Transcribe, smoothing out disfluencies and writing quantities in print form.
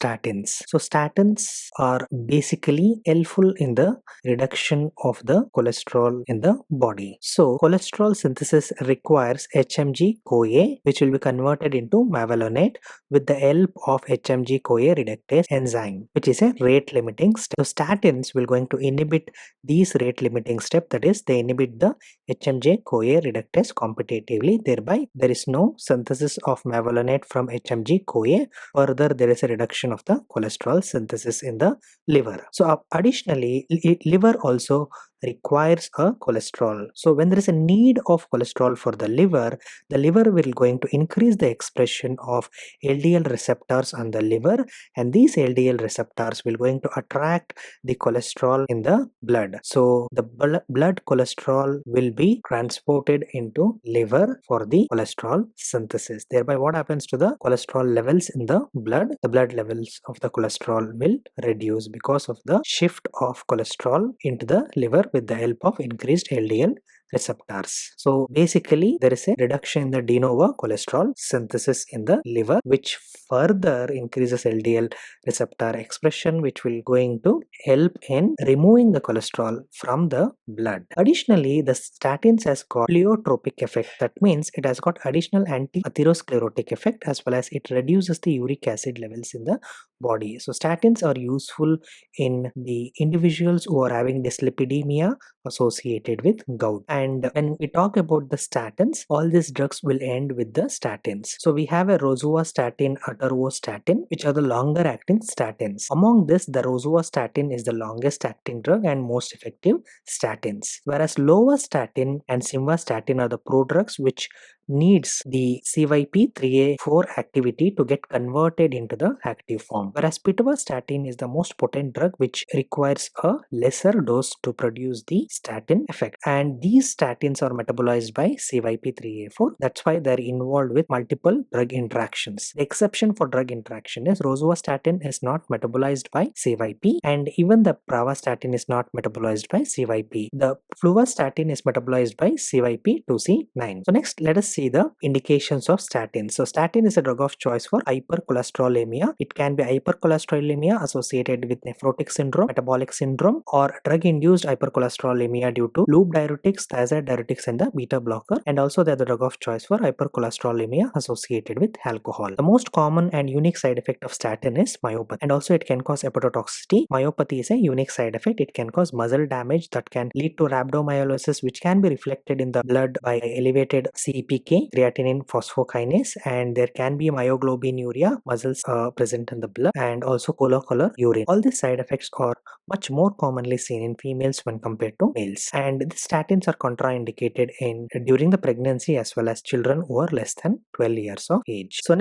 statins. So statins are basically helpful in the reduction of the cholesterol in the body. So cholesterol synthesis requires HMG-CoA, which will be converted into mevalonate with the help of HMG-CoA reductase enzyme, which is a rate limiting step. So statins will going to inhibit these rate limiting step, that is they inhibit the HMG-CoA reductase competitively, thereby there is no synthesis of mevalonate from HMG-CoA. Further, there is a reduction of the cholesterol synthesis in the liver. So additionally, liver also requires a cholesterol. So when there is a need of cholesterol for the liver will going to increase the expression of LDL receptors on the liver, and these LDL receptors will going to attract the cholesterol in the blood. So the blood cholesterol will be transported into liver for the cholesterol synthesis. Thereby what happens to the cholesterol levels in the blood? The blood levels of the cholesterol will reduce because of the shift of cholesterol into the liver with the help of increased LDL receptors. So basically there is a reduction in the de novo cholesterol synthesis in the liver, which further increases LDL receptor expression, which will going to help in removing the cholesterol from the blood. Additionally, the statins has got pleiotropic effect. That means it has got additional anti-atherosclerotic effect, as well as it reduces the uric acid levels in the body. So statins are useful in the individuals who are having dyslipidemia associated with gout. And when we talk about the statins, all these drugs will end with the statins. So we have a rosuvastatin, atorvastatin, which are the longer acting statins. Among this, the rosuvastatin is the longest acting drug and most effective statins, whereas lovastatin and simvastatin are the prodrugs which needs the CYP3A4 activity to get converted into the active form, whereas pitavastatin is the most potent drug which requires a lesser dose to produce the statin effect, and these statins are metabolized by CYP3A4. That's why they're involved with multiple drug interactions. The exception for drug interaction is rosuvastatin is not metabolized by CYP, and even the pravastatin is not metabolized by CYP. The fluvastatin is metabolized by CYP2C9. So next, let us see the indications of statin. So statin is a drug of choice for hypercholesterolemia. It can be hypercholesterolemia associated with nephrotic syndrome, metabolic syndrome, or drug-induced hypercholesterolemia due to loop diuretics, thiazide diuretics, and the beta blocker. And also they are the drug of choice for hypercholesterolemia associated with alcohol. The most common and unique side effect of statin is myopathy, and also it can cause hepatotoxicity. Myopathy is a unique side effect. It can cause muscle damage that can lead to rhabdomyolysis, which can be reflected in the blood by elevated CPK, creatinine phosphokinase, and there can be myoglobinuria, muscles present in the blood, and also color urine. All these side effects are much more commonly seen in females when compared to males, and the statins are contraindicated in during the pregnancy as well as children who are less than 12 years of age. So next,